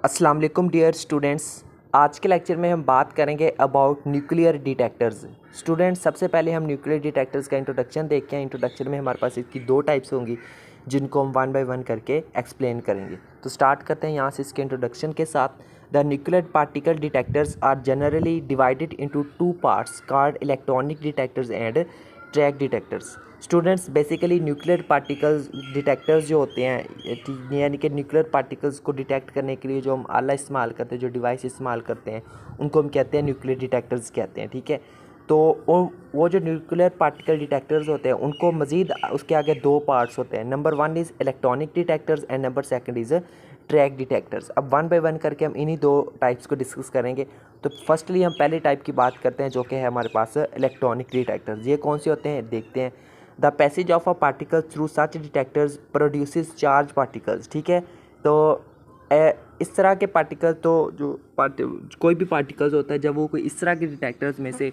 अस्सलाम वालेकुम dear students. आज के लेक्चर में हम बात करेंगे अबाउट न्यूक्लियर डिटेक्टर्स। स्टूडेंट्स, सबसे पहले हम न्यूक्लियर डिटेक्टर्स का इंट्रोडक्शन देखते हैं। इंट्रोडक्शन में हमारे पास इसकी दो टाइप्स होंगी जिनको हम वन बाय वन करके एक्सप्लेन करेंगे। तो स्टार्ट करते हैं यहाँ से इसके इंट्रोडक्शन के साथ। The nuclear particle detectors are generally divided into two parts called electronic detectors and track detectors. Students, basically nuclear particles detectors जो होते हैं, यानी कि न्यूक्लियर पार्टिकल्स को डिटेक्ट करने के लिए जो हम आला इस्तेमाल करते हैं, जो डिवाइस इस्तेमाल करते हैं, उनको हम कहते हैं न्यूक्लियर डिटेक्टर्स कहते हैं। ठीक है, तो वो जो न्यूक्लियर पार्टिकल डिटेक्टर्स होते हैं उनको मज़ीद उसके आगे दो पार्ट्स होते हैं। Number one is electronic detectors and number second is track detectors. अब वन बाय वन करके हम इन्हीं दो टाइप्स को डिस्कस करेंगे। तो फर्स्टली हम पहले टाइप की बात करते हैं जो कि है हमारे पास इलेक्ट्रॉनिक डिटेक्टर्स। ये कौन से होते हैं देखते हैं। The passage of a particle through such detectors produces charge particles. ठीक है, तो इस तरह के पार्टिकल, तो जो कोई भी पार्टिकल्स होता है जब वो कोई इस तरह के डिटेक्टर्स में से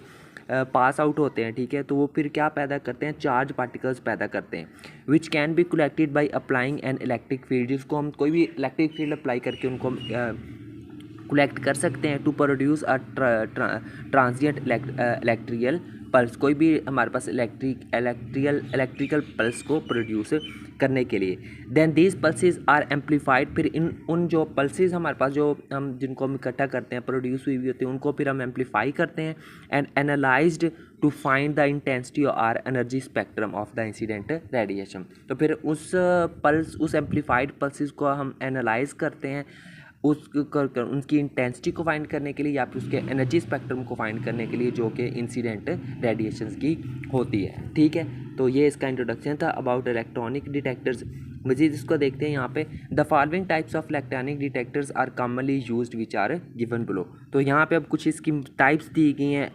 पास आउट होते हैं, ठीक है, तो वो फिर क्या पैदा करते हैं, चार्ज पार्टिकल्स पैदा करते हैं, which can be collected by applying an electric field. जिसको हम कोई भी इलेक्ट्रिक फील्ड अप्लाई करके उनको कलेक्ट कर सकते हैं to produce a transient electrical pulse. कोई भी हमारे पास इलेक्ट्रिकल पल्स को प्रोड्यूस करने के लिए। Then these pulses are amplified. फिर उन जो पल्सेस हमारे पास जो हम जिनको हम इकट्ठा करते हैं, प्रोड्यूस हुई होती है, उनको फिर हम एम्पलीफाई करते हैं and analysed to find the intensity और energy spectrum of the incident radiation. तो फिर उस एम्पलीफाइड पल्सेस को हम एनालाइज करते हैं उनकी इंटेंसिटी को फाइंड करने के लिए या फिर उसके एनर्जी स्पेक्ट्रम को फाइंड करने के लिए जो कि इंसिडेंट रेडिएशंस की होती है। ठीक है, तो ये इसका इंट्रोडक्शन था अबाउट इलेक्ट्रॉनिक डिटेक्टर्स। मज़ीद इसको देखते हैं यहाँ पे। The following types of electronic detectors are commonly used which are given below. तो यहाँ पे अब कुछ इसकी टाइप्स दी गई हैं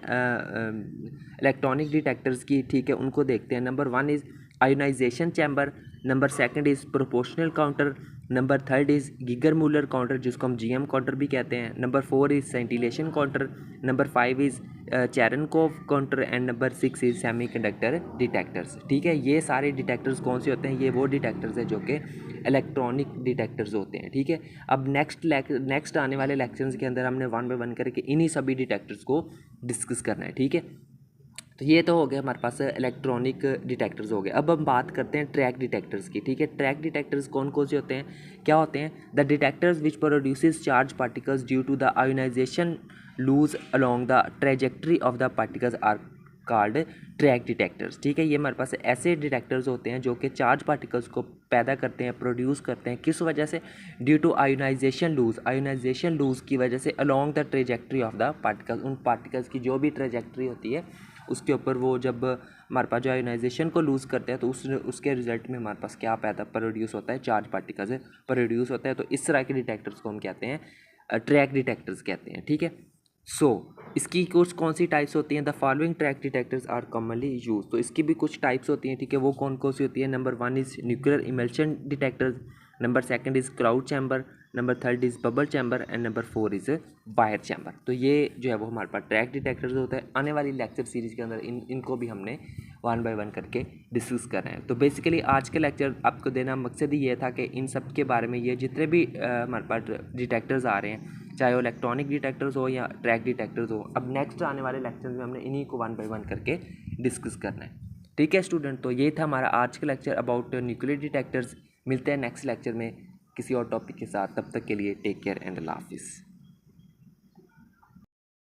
इलेक्ट्रॉनिक डिटेक्टर्स की। ठीक है, उनको देखते हैं। Number one is ionization chamber, number second is proportional counter, number third is Geiger Muller counter जिसको हम जीएम काउंटर भी कहते हैं, number four is scintillation counter, number five is Cherenkov counter and number six is semiconductor detectors. ठीक है, ये सारे detectors कौन से होते हैं, ये वो डिटेक्टर्स हैं जो कि इलेक्ट्रॉनिक डिटेक्टर्स होते हैं। ठीक है, अब नेक्स्ट आने वाले लेक्चर्स के अंदर हमने वन बाय वन करके इन्हीं सभी डिटेक्टर्स को डिस्कस करना है। ठीक है, तो ये तो हो गया हमारे पास इलेक्ट्रॉनिक डिटेक्टर्स हो गए। अब हम बात करते हैं ट्रैक डिटेक्टर्स की। ठीक है, ट्रैक डिटेक्टर्स कौन कौन से होते हैं, क्या होते हैं। The detectors which produces charge particles due to the ionisation lose along the trajectory of the particles are called track detectors. ठीक है, ये हमारे पास ऐसे डिटेक्टर्स होते हैं जो कि चार्ज पार्टिकल्स को पैदा करते हैं, प्रोड्यूस करते हैं। किस वजह से, ड्यू टू आयोनाइजेशन लूज की वजह से along the trajectory of the particles. उन पार्टिकल्स की जो भी ट्रेजेक्ट्री होती है उसके ऊपर वो जब हमारे पास जो आयोनाइजेशन को लूज़ करते हैं तो उसके रिजल्ट में हमारे पास क्या पैदा प्रोड्यूस होता है, चार्ज पार्टिकल्स प्रोड्यूस होता है। तो इस तरह के डिटेक्टर्स को हम कहते हैं ट्रैक डिटेक्टर्स कहते हैं। ठीक है, इसकी कुछ कौन सी टाइप्स होती हैं। The following track detectors are commonly use. तो इसकी भी कुछ टाइप्स होती हैं। ठीक है, वो कौन कौन सी होती है। Number one is nuclear emulsion detectors, number second is cloud chamber, number third is bubble chamber and number four is wire chamber. तो ये जो है वो हमारे पास ट्रैक डिटेक्टर्स होता है। आने वाली लेक्चर सीरीज़ के अंदर इनको भी हमने वन बाय वन करके डिस्कस कर रहे हैं। तो बेसिकली आज के लेक्चर आपको देना मकसद ही ये था कि इन सब के बारे में, ये जितने भी हमारे पास डिटेक्टर्स आ रहे हैं, चाहे वो इलेक्ट्रॉनिक डिटेक्टर्स हो या ट्रैक डिटेक्टर्स हो, अब नेक्स्ट आने वाले लेक्चर में हमने इन्हीं को वन बाय वन करके डिस्कस करना है। ठीक है स्टूडेंट, तो ये था हमारा आज का लेक्चर अबाउट न्यूक्लियर डिटेक्टर्स। मिलते हैं नेक्स्ट लेक्चर में किसी और टॉपिक के साथ। तब तक के लिए टेक केयर एंड अल्लाह हाफिज़।